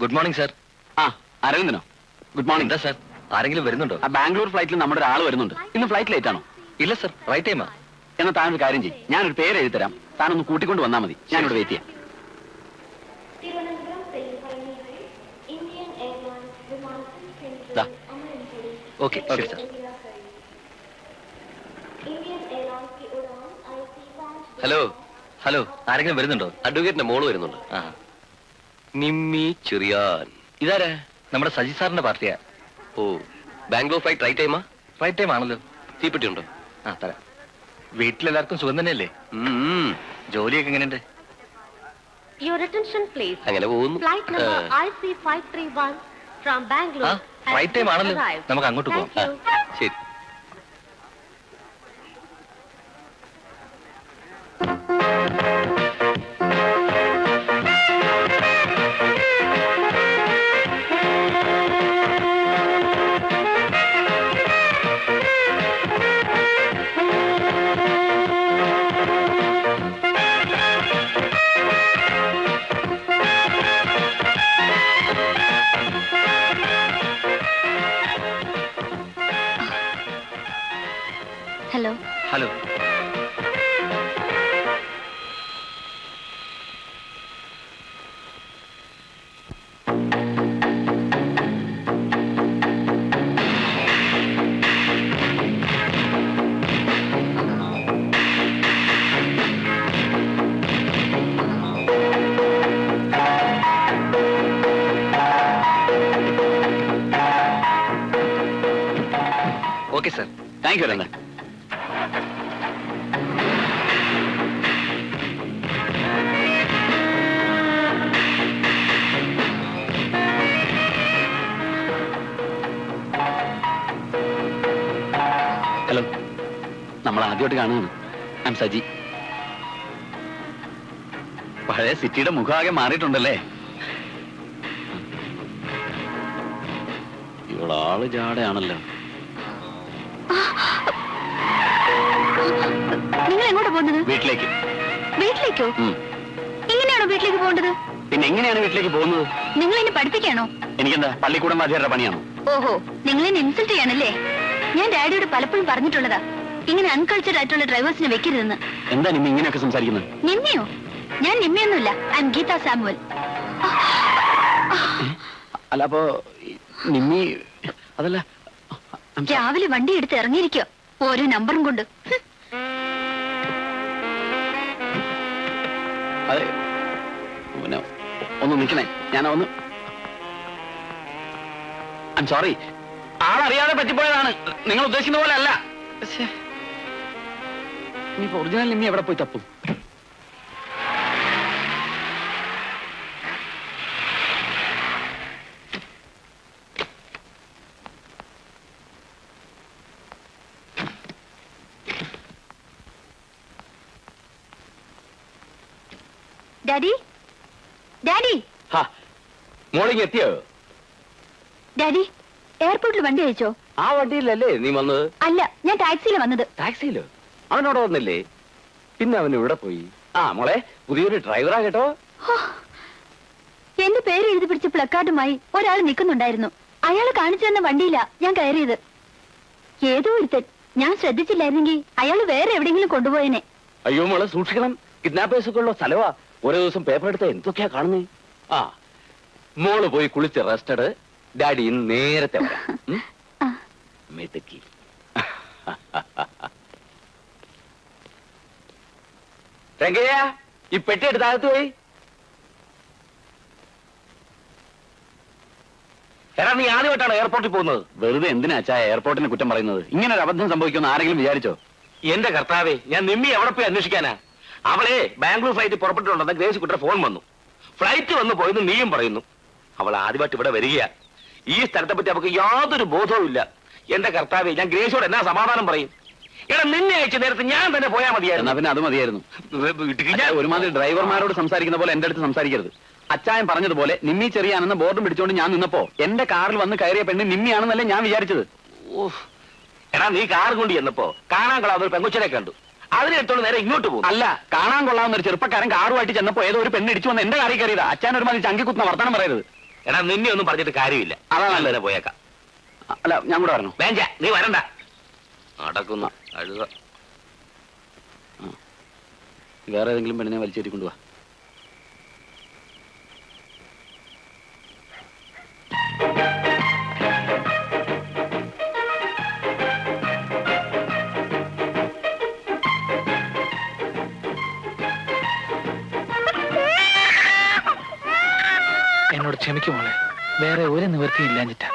Good morning sir. ആ അരവിന്ദനോ? Good morning. എന്താ സാർ, ആരെങ്കിലും വരുന്നുണ്ടോ? ആ ബാംഗ്ലൂർ ഫ്ലൈറ്റിൽ നമ്മുടെ ഒരാൾ വരുന്നുണ്ട്. ഇന്ന് ഫ്ലൈറ്റ് ലേറ്റ് ആണോ? ഇല്ല സാർ, റൈറ്റ് ടൈമാ. എന്നാൽ താനൊരു കാര്യം ചെയ്യും, ഞാനൊരു പേര് എഴുതി തരാം, താനൊന്ന് കൂട്ടിക്കൊണ്ട് വന്നാൽ മതി. ഞാനിവിടെ വെയിറ്റ് ചെയ്യാം. ഓക്കെ ശരി സാർ. ഹലോ ഹലോ, ആരെങ്കിലും വരുന്നുണ്ടോ? അഡ്വക്കേറ്റിന്റെ മോള് വരുന്നുണ്ട്. ആ, നിമ്മി ചെറിയാൻ. ഇതാരാ? നമ്മുടെ സജി സാറിന്റെ പാർട്ടിയാ. ഓ, ബാംഗ്ലൂർ ഫ്ലൈറ്റ് റൈറ്റ് ടൈമാ? റൈറ്റ് ടൈം ആണല്ലോ. തീപ്പെട്ടി ഉണ്ടോ? ആ തരാം. വീട്ടിലെല്ലാവർക്കും സുഖം തന്നെയല്ലേ? ജോലിയൊക്കെ എങ്ങനെയുണ്ട്? Your attention please. അങ്ങനെ പോകുന്നു. Flight number IC531 from Bangalore. Right time ആണല്ലോ, നമുക്ക് അങ്ങോട്ട് പോകാം. ശരി. Hello. ഹലോ. Okay sir. Thank you Aravindan. ഹലോ, നമ്മൾ ആദ്യമായിട്ട് കാണുകയാണ്. I am Saji. പഴയ സിറ്റിയുടെ മുഖമാകെ മാറിയിട്ടുണ്ടല്ലേ? ഇവളാള് ജാടയാണല്ലോ. നിങ്ങൾ എങ്ങോട്ടാ പോകുന്നത്? വീട്ടിലേക്ക്. വീട്ടിലേക്കോ? ഇങ്ങനെയാണോ വീട്ടിലേക്ക് പോകേണ്ടത്? പിന്നെ എങ്ങനെയാണ് വീട്ടിലേക്ക് പോകുന്നത്? നിങ്ങൾ എന്നെ പഠിപ്പിക്കാണോ? എനിക്കെന്താ, പള്ളിക്കൂടം വാദ്യരുടെ പണിയാണോ? ഓഹോ, നിങ്ങൾ എന്നെ ഇൻസൾട്ട് ചെയ്യാനല്ലേ? ഞാൻ ഡാഡിയോട് പലപ്പോഴും പറഞ്ഞിട്ടുള്ളതാ, ഇങ്ങനെ അൺകൾച്ചർഡ് ആയിട്ടുള്ള ഡ്രൈവേഴ്സിനെ വെക്കരുതെന്ന്. എന്താ നിമ്മ ഇങ്ങനെയൊക്കെ സംസാരിക്കുന്നത്? നിമ്മിയോ? ഞാൻ നിമ്മിയൊന്നുമില്ല. I am Geetha Samuel. അല്ല, അപ്പോ നിമ്മി അതല്ല. രാവിലെ വണ്ടി എടുത്ത് ഇറങ്ങിയിരിക്കോ ഓരോ നമ്പറും കൊണ്ട്. അതെ, പിന്നെ ഒന്ന് നിൽക്കണേ, ഞാനൊന്ന്. ഐ എം സോറി, ആളറിയാതെ പറ്റിപ്പോയതാണ്. നിങ്ങൾ ഉദ്ദേശിക്കുന്ന പോലെ അല്ല. ഇനിയിപ്പോ ഒറിജിനൽ നിമ്മി എവിടെ പോയി തപ്പും? ഡാഡി, ഡാഡി, മോളിങ് എത്തിയോ? ഡാഡി, എയർപോർട്ടിൽ വണ്ടി അയച്ചോ? ആ വണ്ടിയിലല്ലേ നീ വന്നത്? അല്ല, ഞാൻ ടാക്സിയിൽ വന്നത്. ടാക്സിയിലോ? അവനോട് വന്നില്ലേ? പിന്നെ അവൻ ഇവിടെ പോയി. ആ മോളെ, പുതിയൊരു ഡ്രൈവറാ കേട്ടോ. എന്റെ പേര് എഴുതി പിടിച്ച പ്ലക്കാർഡുമായി ഒരാൾ നിൽക്കുന്നുണ്ടായിരുന്നു. അയാൾ കാണിച്ചു തന്ന വണ്ടിയിലാ ഞാൻ കയറിയത്. ഏതോ ഒരുത്തൻ, ഞാൻ ശ്രദ്ധിച്ചില്ലായിരുന്നെങ്കിൽ അയാൾ വേറെ എവിടെയെങ്കിലും കൊണ്ടുപോയനെ. അയ്യോ മോളെ, സൂക്ഷിക്കണം. കിഡ്നാപ്പേഴ്സ് ഒക്കെ ഉള്ള സ്ഥലവാ. ഓരോ ദിവസം പേപ്പർ എടുത്ത എന്തൊക്കെയാ കാണുന്നേ. ആ, മോള് പോയി കുളിച്ച് റെസ്റ്റഡ്. ഡാഡി ഇന്ന് നേരത്തെ വരാം. മെതുക്കി. രംഗയ്യ, ഈ പെട്ടി എടുത്ത് അകത്ത് പോയി. എടാ, നീ ആദ്യമായിട്ടാണ് എയർപോർട്ടിൽ പോകുന്നത്? വെറുതെ എന്തിനാ അച്ഛാ എയർപോർട്ടിന് കുറ്റം പറയുന്നത്? ഇങ്ങനെ ഒരു അബദ്ധം സംഭവിക്കുമെന്ന് ആരെങ്കിലും വിചാരിച്ചോ? എന്റെ കർത്താവേ, ഞാൻ നിമ്മി എവിടെ പോയി അന്വേഷിക്കാനാ? അവളെ ബാംഗ്ലൂർ ഫ്ലൈറ്റ് പുറപ്പെട്ടിട്ടുണ്ടെന്ന് ഗ്രേസ് കുട്ടിയുടെ ഫോൺ വന്നു. ഫ്ലൈറ്റ് വന്ന് പോയെന്ന് നീയും പറയുന്നു. അവൾ ആദ്യമായിട്ട് ഇവിടെ വരികയാ. ഈ സ്ഥലത്തെ പറ്റി അവൾക്ക് യാതൊരു ബോധവും ഇല്ല. എന്റെ കർത്താവേ, ഞാൻ ഗ്രേസിയോട് എന്നാ സമാധാനം പറയും? എടാ, നിന്നെ അയച്ച നേരത്തെ ഞാൻ തന്നെ പോയാൽ മതിയായിരുന്നു. പിന്നെ അത് മതിയായിരുന്നു. ഒരുമാതിരി ഡ്രൈവർമാരോട് സംസാരിക്കുന്ന പോലെ എന്റെ അടുത്ത് സംസാരിക്കരുത്. അച്ചായൻ പറഞ്ഞതുപോലെ നിമ്മി ചെറിയാണെന്ന് ബോർഡും പിടിച്ചോണ്ട് ഞാൻ നിന്നപ്പോ എന്റെ കാറിൽ വന്ന് കയറിയ പെണ്ണ് നിമ്മിയാണെന്നല്ലേ ഞാൻ വിചാരിച്ചത്. എടാ, നീ കാർ കൊണ്ട് ചെന്നപ്പോ കാണാൻ കൊള്ളാവുന്ന ഒരു പെങ്കുച്ചനെ കണ്ടു. അതിനെ എടുത്തോണ്ട് നേരെ ഇങ്ങോട്ട് പോകും. അല്ല, കാണാൻ കൊള്ളാവുന്ന ഒരു ചെറുപ്പക്കാരൻ കാറുമായിട്ട് ചെന്നപ്പോ ഏതോ ഒരു പെണ്ണ് ഇടിച്ചു വന്ന് എന്റെ കാറിൽ കയറിയതാ. അച്ചാൻ ഒരുമാതിരി ചങ്കിക്കുത്തുന്ന വർത്തമാനം പറയരുത്. എടാ നിന്നെ ഒന്നും പറഞ്ഞിട്ട് കാര്യമില്ല. അതാ ഞാൻ തന്നെ പോയേക്കാം. അല്ല ഞാൻ കൂടെ വരണോ? വേണ്ട, നീ വരണ്ട. നടക്കുന്നു അഴുക. വേറെ ഏതെങ്കിലും പെണ്ണിനെ വലിച്ചേറ്റി കൊണ്ടുപോവാ. എന്നോട് ക്ഷമിക്കുമോളെ, വേറെ ഒരു നിവൃത്തിയും ഇല്ലാഞ്ഞിട്ടാ.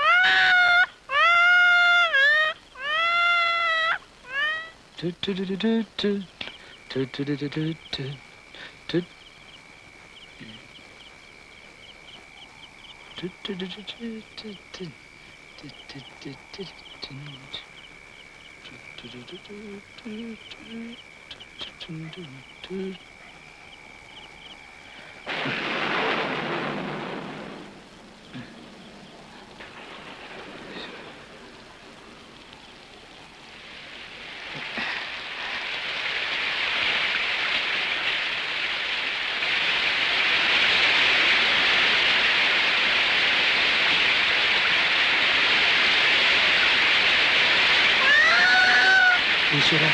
ഈശ്വര,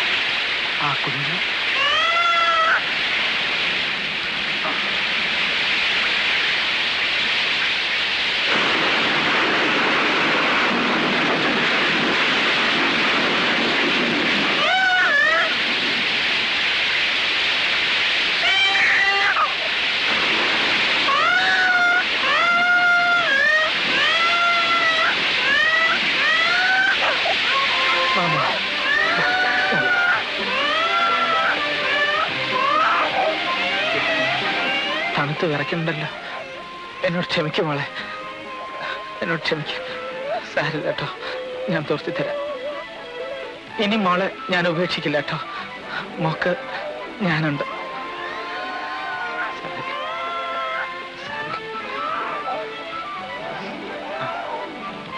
ആ കുഞ്ഞ് തണുത്ത് വിറയ്ക്കുന്നുണ്ടല്ലോ. എന്നോട് ക്ഷമിക്കും മോളെ, എന്നോട് ക്ഷമിക്കും. സാരില്ല കേട്ടോ, ഞാൻ തോർത്തി തരാം. ഇനി മോളെ ഞാൻ ഉപേക്ഷിക്കില്ല കേട്ടോ. മോക്ക് ഞാനുണ്ട്.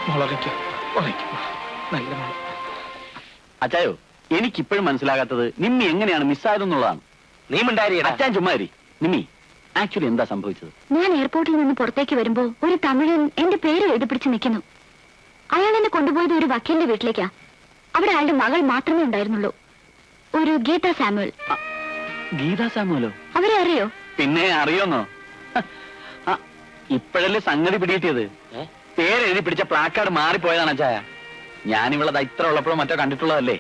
മോളറിയിക്കോ, ഉറയ്ക്കും. നല്ല മോള്. അച്ചായോ, എനിക്കിപ്പോഴും മനസ്സിലാകാത്തത് നിമ്മി എങ്ങനെയാണ് മിസ്സായതെന്നുള്ളതാണ്. നീ മിണ്ടാരിയടാ. അച്ഛൻ ചുമ്മാരി. നിമ്മി, ആക്ച്വലി എന്താ സംഭവിച്ചത്? ഞാൻ എയർപോർട്ടിൽ നിന്ന് പുറത്തേക്ക് വരുമ്പോ ഒരു തമിഴൻ എന്റെ പേര് എഴുതിപ്പിടിച്ച് നിൽക്കുന്നു. അയാൾ എന്നെ കൊണ്ടുപോയത് ഒരു വക്കീലിന്റെ വീട്ടിലേക്കാ. അവിടെ അയാളുടെ മകൾ മാത്രമേ ഉണ്ടായിരുന്നുള്ളൂ, ഒരു ഗീത സാമുവൽ. ഗീത സാമുവലോ? അവരെ അറിയോ? പിന്നെ അറിയോന്നോ? ഇപ്പോഴല്ലേ സംഗതി പിടികിട്ടിയത്. പേരെഴുതി പിടിച്ച പ്ലാക്കാർഡ് മാറിപ്പോയതാണ് അച്ചായ. ഞാനിവളത് ഇത്ര ഉള്ളപ്പോഴും മറ്റോ കണ്ടിട്ടുള്ളതല്ലേ.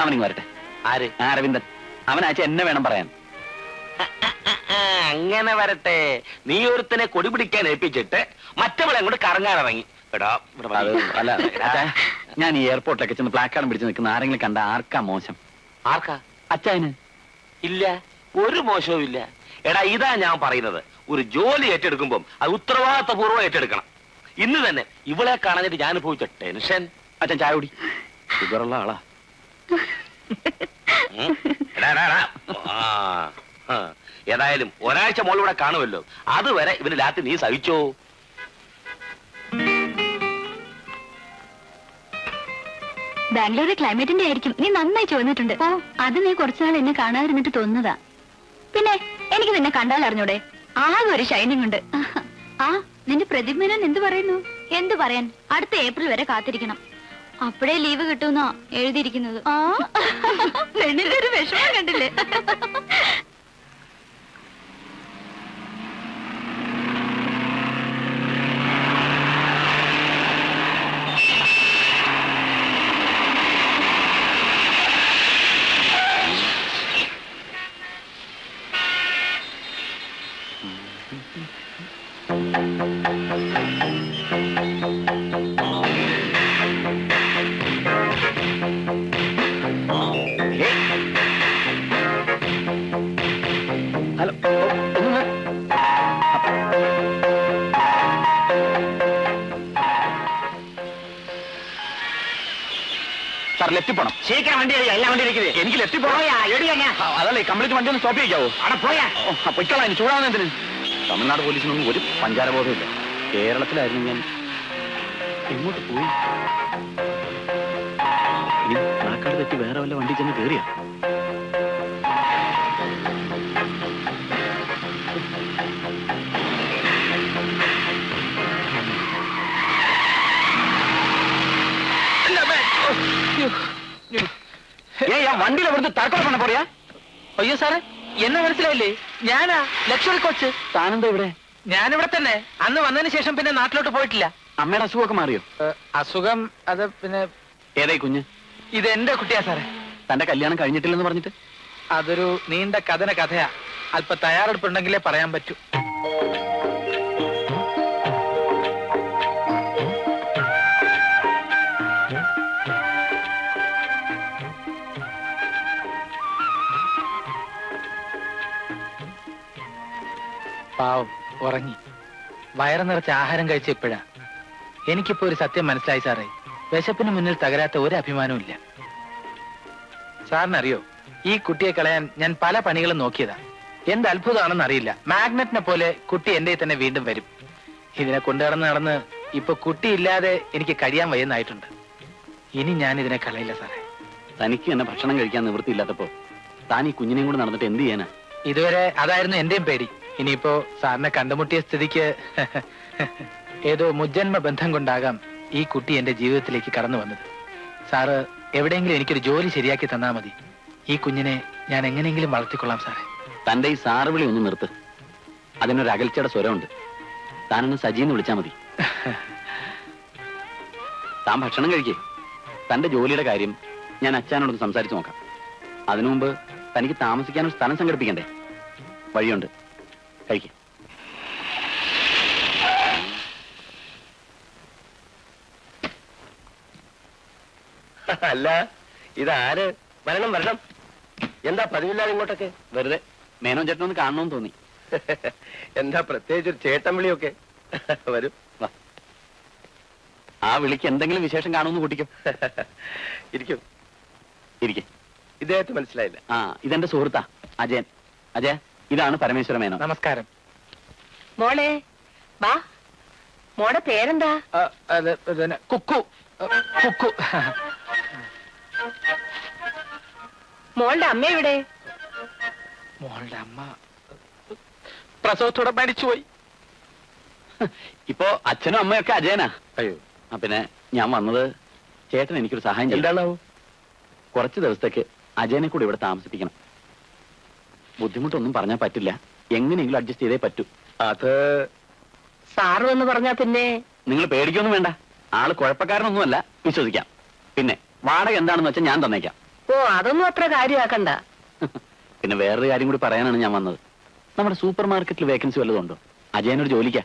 അവനിങ് വരട്ടെ. ആര്? അരവിന്ദൻ. അവനാച്ച എന്നെ വേണം പറയാൻ. അങ്ങനെ വരട്ടെ. നീ ഒരുത്തനെ കൊടി പിടിക്കാൻ ഏൽപ്പിച്ചിട്ട് മറ്റവളെ അങ്ങോട്ട് കറങ്ങാനിറങ്ങി. അല്ല അച്ചായ, ഞാൻ ഈ എയർപോർട്ടിലൊക്കെ ചെന്ന് പ്ലാക്കാർഡും പിടിച്ച് നിൽക്കുന്ന ആരെങ്കിലും കണ്ട ആർക്കാ മോശം? ആർക്കാ? അച്ചായന്. ഇല്ല, ഒരു മോശവും ഇല്ല. എടാ, ഇതാ ഞാൻ പറയുന്നത്. ഒരു ജോലി ഏറ്റെടുക്കുമ്പം അത് ഉത്തരവാദിത്തപൂർവ്വം ഏറ്റെടുക്കണം. ഇന്ന് തന്നെ ഇവളെ കാണാനിട്ട് ഞാൻ അനുഭവിച്ച ടെൻഷൻ. അച്ഛൻ ചായ കുടി. ഷുഗറുള്ള ആളാ. ഏതായാലും ഒരാഴ്ച മോളിവിടെ കാണുമല്ലോ. അതുവരെ ഇവന് രാത്രി നീ സഹിച്ചോ? ബാംഗ്ലൂരിലെ ക്ലൈമറ്റിന്റെ ആയിരിക്കും. നീ നന്നായി ചോദിച്ചിട്ടുണ്ട്. ഓ, അത് നീ കുറച്ചുനാൾ എന്നെ കാണാതിരുന്നിട്ട് തോന്നുന്നതാ. പിന്നെ എനിക്ക് നിന്നെ കണ്ടാൽ അറിഞ്ഞൂടെ? ആകെ ഒരു ഷൈനിങ് ഉണ്ട്. ആ, നിന്റെ പ്രതിമേനൻ എന്ത് പറയുന്നു? എന്ത് പറയാൻ, അടുത്ത ഏപ്രിൽ വരെ കാത്തിരിക്കണം. അപ്പഴേ ലീവ് കിട്ടുമെന്നാ എഴുതിയിരിക്കുന്നത്. ആ, പെണ്ണിന്റെ ഒരു വിഷമം കണ്ടില്ലേ? ലെഫ്റ്റ് പോണം. ശരിക്കും വണ്ടി എല്ലാ വണ്ടി ഇരിക്കുന്നത്. എനിക്ക് ലെഫ്റ്റ് പോയാ അതല്ലേ കംപ്ലീറ്റ് വണ്ടി ഒന്ന് സ്റ്റോപ്പ് ചെയ്യാവോ? അവിടെ പോയാ പൊയ്ക്കളാ. ഇനി ചൂടാവുന്നതിന് തമിഴ്നാട് പോലീസിനൊന്നും ഒരു പഞ്ചാരബോധമില്ല. കേരളത്തിലായിരുന്നു ഞാൻ. എങ്ങോട്ട് പോയി? ഇനി നാക്കാട് തെറ്റി വേറെ വല്ല വണ്ടി ചെന്ന് കയറിയാ? വണ്ടിയിൽ എവിടുന്ന് തർക്കം பண்ண പോറിയാ? അയ്യോ സാറേ, എന്നെ മനസ്സിലായില്ലേ? ഞാനാ ലക്ഷറി കോച്ച്. താനെന്താ ഇവിടെ? ഞാനിവിടെ തന്നെ. അന്ന് വന്നതിന് ശേഷം പിന്നെ നാട്ടിലോട്ട് പോയിട്ടില്ല. അമ്മയുടെ അസുഖമൊക്കെ മാറിയോ? അസുഖം അത് പിന്നെ ഏതായി കുഞ്ഞ്? ഇത് എന്റെ കുട്ടിയാ സാറേ. തന്റെ കല്യാണം കഴിഞ്ഞിട്ടില്ലെന്ന് പറഞ്ഞിട്ട്? അതൊരു നീണ്ട കഥയാ. അല്പ തയ്യാറെടുപ്പുണ്ടെങ്കിലേ പറയാൻ പറ്റൂ. പാവം ഉറങ്ങി. വയറ് നിറച്ച് ആഹാരം കഴിച്ച ഇപ്പോഴാ. എനിക്കിപ്പോ ഒരു സത്യം മനസ്സിലായി സാറേ. വിശപ്പിന് മുന്നിൽ തകരാത്ത ഒരു അഭിമാനവും ഇല്ല. സാറിനറിയോ, ഈ കുട്ടിയെ കളയാൻ ഞാൻ പല പണികളും നോക്കിയതാ. എന്ത് അത്ഭുതമാണെന്ന് അറിയില്ല. മാഗ്നറ്റിനെ പോലെ കുട്ടി എന്റെ തന്നെ വീണ്ടും വരും. ഇതിനെ കൊണ്ടുനടന്ന് ഇപ്പൊ കുട്ടിയില്ലാതെ എനിക്ക് കഴിയാൻ വയ്യെന്നായിട്ടുണ്ട്. ഇനി ഞാൻ ഇതിനെ കളയില്ല സാറേ. തനിക്ക് തന്നെ ഭക്ഷണം കഴിക്കാൻ നിവൃത്തിയില്ലാത്തപ്പോ താൻ ഈ കുഞ്ഞിനെയും കൂടെ നടന്നിട്ട് എന്ത് ചെയ്യാനാ? ഇതുവരെ അതായിരുന്നു എന്റെയും പേടി. ഇനിയിപ്പോ സാറിനെ കണ്ടുമുട്ടിയ സ്ഥിതിക്ക് ഏതോ മുജ്ജന്മ ബന്ധം കൊണ്ടാകാം ഈ കുട്ടി എന്റെ ജീവിതത്തിലേക്ക് കടന്നു വന്നത്. സാറ് എവിടെയെങ്കിലും എനിക്കൊരു ജോലി ശരിയാക്കി തന്നാ മതി. ഈ കുഞ്ഞിനെ ഞാൻ എങ്ങനെയെങ്കിലും വളർത്തിക്കൊള്ളാം സാറേ. തന്റെ ഈ സാറ് വിളി ഒന്ന് നിർത്ത്. അതിനൊരു അകൽച്ചയുടെ സ്വരമുണ്ട്. താനൊന്ന് സജീന്ന് വിളിച്ചാ മതി. താൻ ഭക്ഷണം കഴിക്കേ. തന്റെ ജോലിയുടെ കാര്യം ഞാൻ അച്ഛനോടൊന്ന് സംസാരിച്ചു നോക്കാം. അതിനു മുമ്പ് തനിക്ക് താമസിക്കാനൊരു സ്ഥലം സംഘടിപ്പിക്കണ്ടേ? വഴിയുണ്ട്, കഴിക്കേ. അല്ല, ഇതാര്? വരണം. എന്താ പതിവില്ലാതെ ഇങ്ങോട്ടൊക്കെ? വെറുതെ മേനോൻ ചേട്ടനൊന്ന് കാണണമെന്ന് തോന്നി. എന്താ പ്രത്യേകിച്ച് ഒരു ചേട്ടൻ വിളിയൊക്കെ? വരും. ആ വിളിക്ക് എന്തെങ്കിലും വിശേഷം കാണുമെന്ന് കുട്ടിക്കും. ഇരിക്കും. ഇദ്ദേഹത്തെ മനസ്സിലായില്ല. ആ, ഇതെന്റെ സുഹൃത്താ അജയൻ. അജയ, ഇതാണ് പരമേശ്വര മേനോൻ. നമസ്കാരം. മോളെ വാ. മോടെ പേരെന്താ? കുക്കു. കുക്കു. മോളുടെ അമ്മ എവിടെ? മോളുടെ അമ്മ പ്രസവത്തോടെ മരിച്ചുപോയി. ഇപ്പോ അച്ഛനും അമ്മയൊക്കെ അജയനാ. അയ്യോ. പിന്നെ ഞാൻ വന്നത് ചേട്ടൻ എനിക്കൊരു സഹായം ചെയ്യും. എന്താണാവൂ? കുറച്ച് ദിവസത്തേക്ക് അജയനെ കൂടി ഇവിടെ താമസിപ്പിക്കണം. ബുദ്ധിമുട്ടൊന്നും പറഞ്ഞാൽ പറ്റില്ല. എങ്ങനെയെങ്കിലും അഡ്ജസ്റ്റ് ചെയ്തേ പറ്റൂ. അത് സാറ് എന്ന് പറഞ്ഞാ പിന്നെ നിങ്ങൾ പേടിക്കൊന്നും വേണ്ട. ആള് കുഴപ്പക്കാരനൊന്നുമല്ല, വിശ്വസിക്കാം. പിന്നെ വാടക എന്താണെന്ന് വെച്ചാൽ ഞാൻ തന്നേക്കാം. ഓ, അതൊന്നും അത്ര കാര്യമാക്കണ്ട. പിന്നെ വേറൊരു കാര്യം കൂടി പറയാനാണ് ഞാൻ വന്നത്. നമ്മുടെ സൂപ്പർ മാർക്കറ്റിൽ വേക്കൻസി വല്ലതും ഉണ്ടോ? അജയനൊരു ജോലിക്കാ.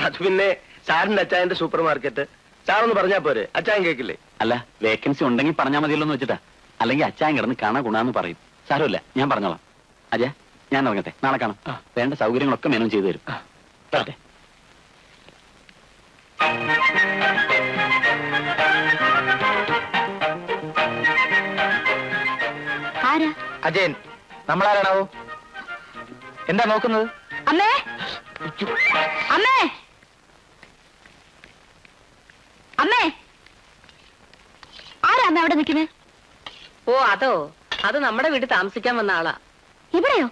അത് പിന്നെ സാറിന്റെ അച്ചായന്റെ സൂപ്പർ മാർക്കറ്റ്. സാറൊന്ന് പറഞ്ഞാ പോരെ? അച്ചായൻ കേക്കില്ലേ? അല്ല, വേക്കൻസി ഉണ്ടെങ്കിൽ പറഞ്ഞാൽ മതിയല്ലോ എന്ന് വെച്ചിട്ടാ. അല്ലെങ്കിൽ അച്ചായൻ കിടന്ന് കാണാ ഗുണാന്ന് പറയും. സാരമില്ല, ഞാൻ പറഞ്ഞോളാം. അജയ, ഞാൻ ഇറങ്ങട്ടെ. നാളെ കാണാം. വേണ്ട സൗകര്യങ്ങളൊക്കെ മേനോൻ ചെയ്തു തരും. വരട്ടെ. ആരാ? അജയൻ. നമ്മളാരാണാവോ? എന്താ നോക്കുന്നത്? അമ്മേ, അമ്മേ, അമ്മേ. ആരാ അമ്മ അവിടെ നിൽക്കുന്നത്? ഓ, അത് നമ്മുടെ വീട്ടിൽ താമസിക്കാൻ വന്ന ആളാ. ഇവിടെയോ?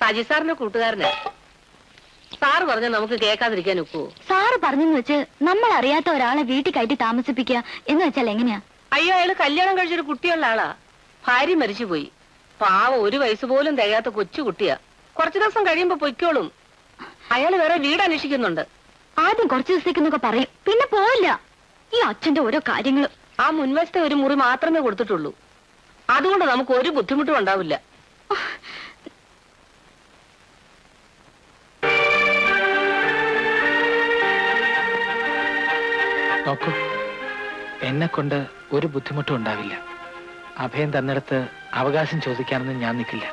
സജി സാറിന്റെ കൂട്ടുകാരന്. സാറ് പറഞ്ഞ നമുക്ക് കേൾക്കാതിരിക്കാൻ ഒക്കുവോ? സാറ് പറഞ്ഞെന്ന് വെച്ച് നമ്മൾ അറിയാത്ത ഒരാളെ വീട്ടിൽ കയറ്റി താമസിപ്പിക്കുക എന്ന് വെച്ചാൽ എങ്ങനെയാ? അയ്യോ, അയാള് കല്യാണം കഴിച്ചൊരു കുട്ടിയുള്ള ആളാ. ഭാര്യ മരിച്ചുപോയി. പാവം, 1 വയസ്സ് പോലും തികയാത്ത കൊച്ചു കുട്ടിയാ. കുറച്ചു ദിവസം കഴിയുമ്പോ പൊയ്ക്കോളും. അയാള് വേറെ വീട് അന്വേഷിക്കുന്നുണ്ട്. ആദ്യം കുറച്ചു ദിവസത്തേക്കെന്നൊക്കെ പറയും, പിന്നെ പോവില്ല. ഈ അച്ഛന്റെ ഓരോ കാര്യങ്ങൾ. ആ മുൻവശത്തെ ഒരു മുറി മാത്രമേ കൊടുത്തിട്ടുള്ളൂ. അതുകൊണ്ട് നമുക്ക് ഒരു ബുദ്ധിമുട്ടും ഉണ്ടാവില്ല. നോക്കൂ, എന്നെ കൊണ്ട് ഒരു ബുദ്ധിമുട്ടും ഉണ്ടാവില്ല. അഭയം തന്നിടത്ത് അവകാശം ചോദിക്കാനൊന്നും ഞാൻ നിൽക്കില്ല.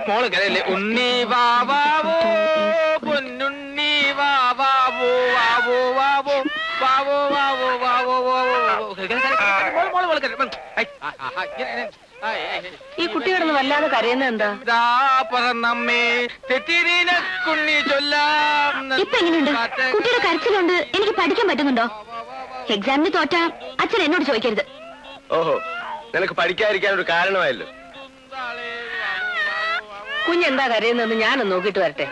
മോള് കരയില്ലേ? ഉണ്ണി വാവോ പൊന്നുണ്ണി വാവോ വാവോ വാവോ വാവോ വാവോ വാവോ ഈ കുട്ടി കിടന്ന് വല്ലാതെ കരയുന്ന എന്താ? ഇപ്പൊ എങ്ങനെയുണ്ട്? കുട്ടിയുടെ കരച്ചിലുണ്ട്. എനിക്ക് പഠിക്കാൻ പറ്റുന്നുണ്ടോ? എക്സാമിന് തോറ്റാ അച്ഛൻ എന്നോട് ചോദിക്കരുത്. ഓഹോ, നിനക്ക് പഠിക്കാതിരിക്കാൻ ഒരു കാരണമായല്ലോ. കുഞ്ഞെന്താ കരയുന്നതെന്ന് ഞാനൊന്ന് നോക്കിട്ട് വരട്ടെ.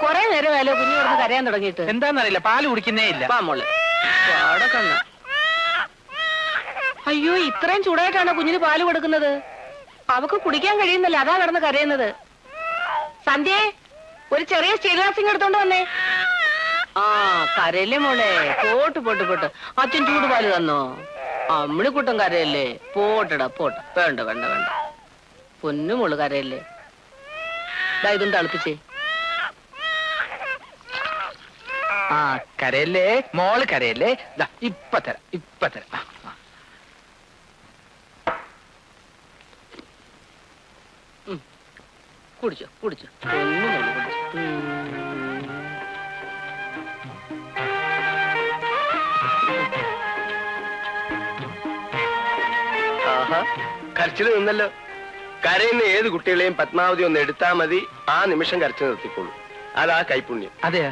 കൊറേ നേരമായാലോ കുഞ്ഞു കിടന്ന് കരയാൻ തുടങ്ങിയിട്ട്. എന്താന്നറിയില്ല, പാല് കുടിക്കുന്നേ ഇല്ല. വാ മോളെ, അവിടെ കണ്ട. അയ്യോ, ഇത്രയും ചൂടായിട്ടാണോ കുഞ്ഞിന് പാല് കൊടുക്കുന്നത്? അവക്ക് കുടിക്കാൻ കഴിയുന്നില്ല, അതാ കിടന്ന് കരയുന്നത്. സന്ധ്യേ, ഒരു ചെറിയ സ്റ്റീൽ ഗ്ലാസിങ് എടുത്തോണ്ട് വന്നേ. ആ, കരയല്ലേ മോളെ, പോട്ട് പോട്ട് പോട്ട്. അച്ഛൻ ചൂടുപാല് തന്നോ? അമ്മിണിക്കുട്ടൻ കരയല്ലേ? പോട്ടടാ പോട്ട്. വേണ്ട വേണ്ട വേണ്ട, പൊന്നു മോള് കരയല്ലേ. ഇതും തളിപ്പിച്ചേ. ആ, കരയല്ലേ മോള്, കരയല്ലേ. ഇപ്പൊ തരാം, ഇപ്പൊ തരാം. കുടിച്ചോ കുടിച്ചോ, പൊന്നു മോള് കുടിച്ചോ. ആഹാ, കരച്ചിൽ നിന്നല്ലോ. കരയുന്ന ഏത് കുട്ടികളെയും പത്മാവതി ഒന്ന് എടുത്താൽ മതി, ആ നിമിഷം കരച്ചിൽ നിർത്തിക്കോളൂ. അതാ കൈപുണ്യം. അതെയാ?